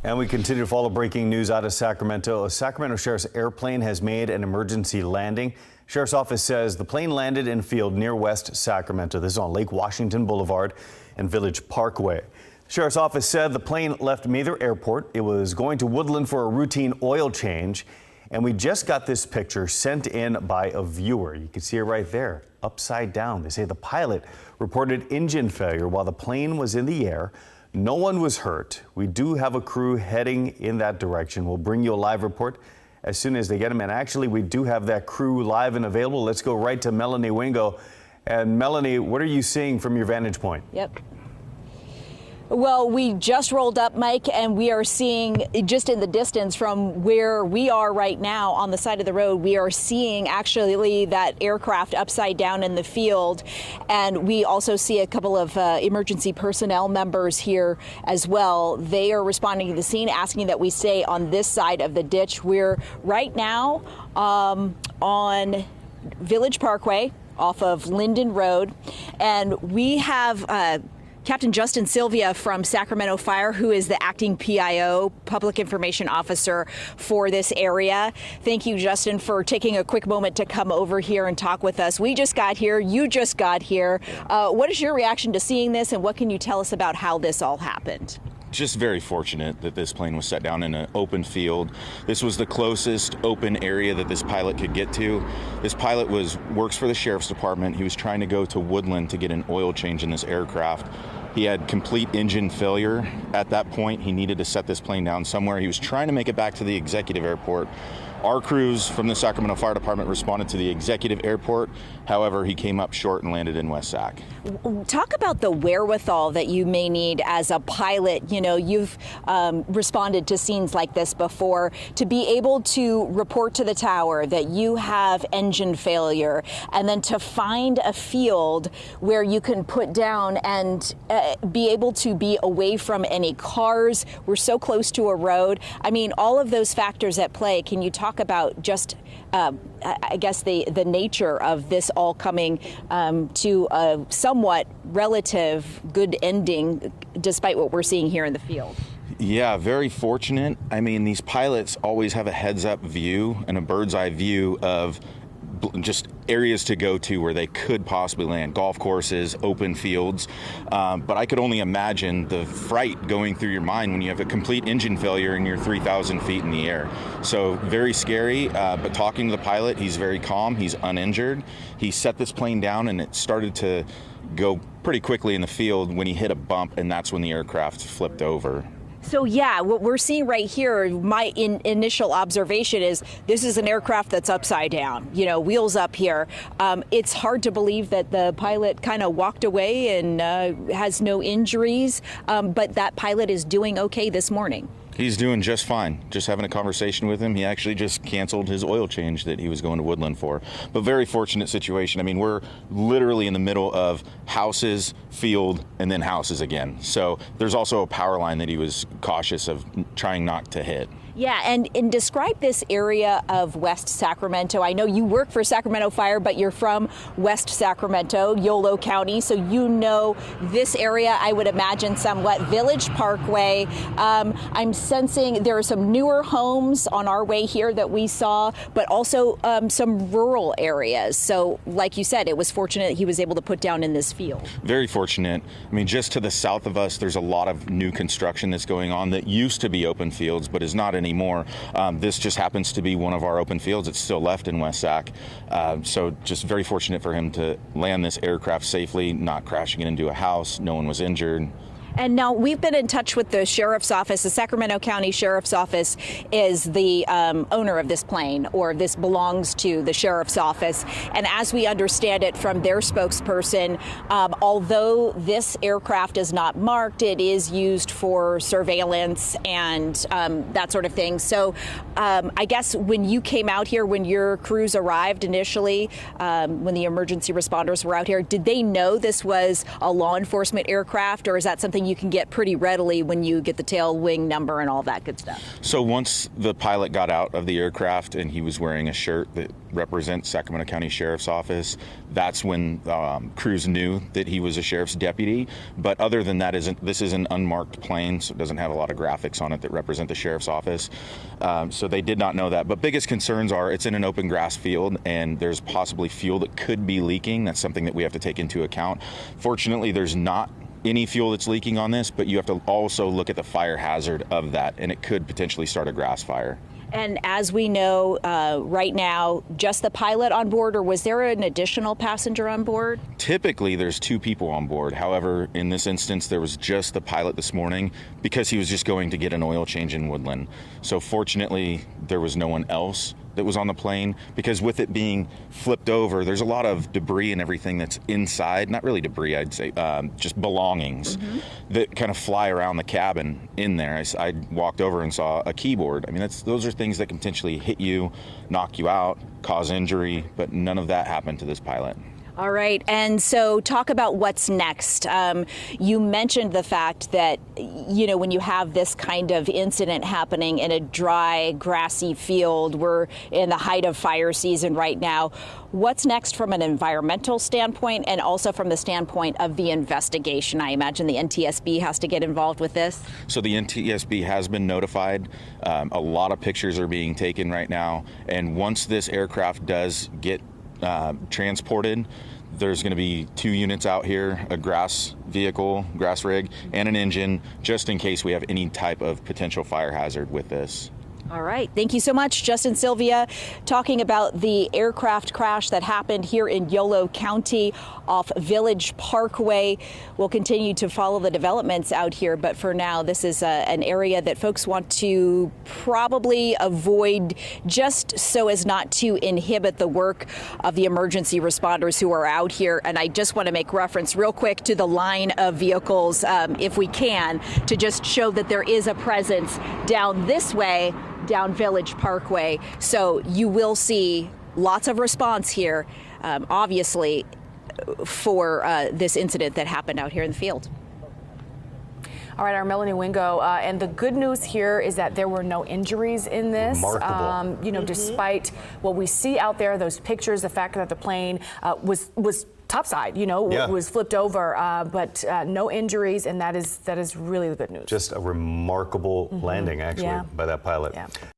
And we continue to follow breaking news out of Sacramento. A Sacramento Sheriff's airplane has made an emergency landing. Sheriff's office says the plane landed in field near West Sacramento. This is on Lake Washington Boulevard and Village Parkway. Sheriff's office said the plane left Mather Airport. It was going to Woodland for a routine oil change. And we just got this picture sent in by a viewer. You can see it right there, upside down. They say the pilot reported engine failure while the plane was in the air. No one was hurt. We do have a crew heading in that direction. We'll bring you a live report as soon as they get them. And actually, we do have that crew live and available. Let's go right to Melanie Wingo. And Melanie, what are you seeing from your vantage point? Yep. Well, we just rolled up, Mike, and we are seeing just in the distance from where we are right now on the side of the road, we are seeing actually that aircraft upside down in the field. And we also see a couple of emergency personnel members here as well. They are responding to the scene, asking that we stay on this side of the ditch. We're right now on Village Parkway off of Linden Road, and we have Captain Justin Sylvia from Sacramento Fire, who is the acting PIO, Public Information Officer for this area. Thank you, Justin, for taking a quick moment to come over here and talk with us. We just got here. You just got here. What is your reaction to seeing this, and what can you tell us about how this all happened? Just very fortunate that this plane was set down in an open field. This was the closest open area that this pilot could get to. This pilot works for the Sheriff's Department. He was trying to go to Woodland to get an oil change in this aircraft. He had complete engine failure. At that point, he needed to set this plane down somewhere. He was trying to make it back to the executive airport. Our crews from the Sacramento Fire Department responded to the executive airport. However, he came up short and landed in West Sac. Talk about the wherewithal that you may need as a pilot. You know, you've responded to scenes like this before. To be able to report to the tower that you have engine failure, and then to find a field where you can put down and be able to be away from any cars. We're so close to a road. I mean, all of those factors at play. Can you talk about just, I guess, the nature of this all coming to a somewhat relative good ending, despite what we're seeing here in the field? Yeah, very fortunate. I mean, these pilots always have a heads-up view and a bird's-eye view of just areas to go to where they could possibly land, golf courses, open fields. But I could only imagine the fright going through your mind when you have a complete engine failure and you're 3,000 feet in the air. So very scary, but talking to the pilot, he's very calm, he's uninjured. He set this plane down and it started to go pretty quickly in the field when he hit a bump, and that's when the aircraft flipped over. So yeah, what we're seeing right here, my initial observation is this is an aircraft that's upside down, you know, wheels up here. It's hard to believe that the pilot kind of walked away and has no injuries, but that pilot is doing okay this morning. He's doing just fine. Just having a conversation with him. He actually just canceled his oil change that he was going to Woodland for. But very fortunate situation. I mean, we're literally in the middle of houses, field, and then houses again. So there's also a power line that he was cautious of trying not to hit. Yeah, and describe this area of West Sacramento. I know you work for Sacramento Fire, but you're from West Sacramento, Yolo County, so you know this area, I would imagine, somewhat. Village Parkway. I'm sensing there are some newer homes on our way here that we saw, but also some rural areas. So, like you said, it was fortunate he was able to put down in this field. Very fortunate. I mean, just to the south of us, there's a lot of new construction that's going on that used to be open fields, but is not anymore. This just happens to be one of our open fields. It's still left in West Sac. So just very fortunate for him to land this aircraft safely, not crashing it into a house. No one was injured. And now we've been in touch with the Sheriff's Office. The Sacramento County Sheriff's Office is the owner of this plane, or this belongs to the Sheriff's Office. And as we understand it from their spokesperson, although this aircraft is not marked, it is used for surveillance and that sort of thing. So I guess when you came out here, when your crews arrived initially, when the emergency responders were out here, did they know this was a law enforcement aircraft, or is that something something you can get pretty readily when you get the tail wing number and all that good stuff. So once the pilot got out of the aircraft and he was wearing a shirt that represents Sacramento County Sheriff's Office, that's when crews knew that he was a sheriff's deputy. But other than that, this is an unmarked plane, so it doesn't have a lot of graphics on it that represent the sheriff's office. So they did not know that. But biggest concerns are it's in an open grass field and there's possibly fuel that could be leaking. That's something that we have to take into account. Fortunately, there's not any fuel that's leaking on this, but you have to also look at the fire hazard of that, and it could potentially start a grass fire. And as we know right now, just the pilot on board, or was there an additional passenger on board? Typically, there's 2 people on board. However, in this instance, there was just the pilot this morning because he was just going to get an oil change in Woodland. So fortunately, there was no one else that was on the plane, because with it being flipped over, there's a lot of debris and everything that's inside. Not really debris, I'd say, just belongings that kind of fly around the cabin in there. I walked over and saw a keyboard. I mean, those are things that can potentially hit you, knock you out, cause injury, but none of that happened to this pilot. All right. And so talk about what's next. You mentioned the fact that, you know, when you have this kind of incident happening in a dry, grassy field, we're in the height of fire season right now. What's next from an environmental standpoint and also from the standpoint of the investigation? I imagine the NTSB has to get involved with this. So the NTSB has been notified. A lot of pictures are being taken right now. And once this aircraft does get transported, there's going to be 2 units out here, a grass rig, and an engine, just in case we have any type of potential fire hazard with this. All right. Thank you so much, Justin Sylvia, talking about the aircraft crash that happened here in Yolo County off Village Parkway. We'll continue to follow the developments out here, but for now, this is an area that folks want to probably avoid just so as not to inhibit the work of the emergency responders who are out here. And I just want to make reference real quick to the line of vehicles, if we can, to just show that there is a presence down this way, down Village Parkway. So you will see lots of response here, obviously, for this incident that happened out here in the field. All right, our Melanie Wingo, and the good news here is that there were no injuries in this. Remarkable. You know, despite what we see out there, those pictures, the fact that the plane was topside, you know, was flipped over, but no injuries, and that is really the good news. Just a remarkable landing, actually, by that pilot. Yeah.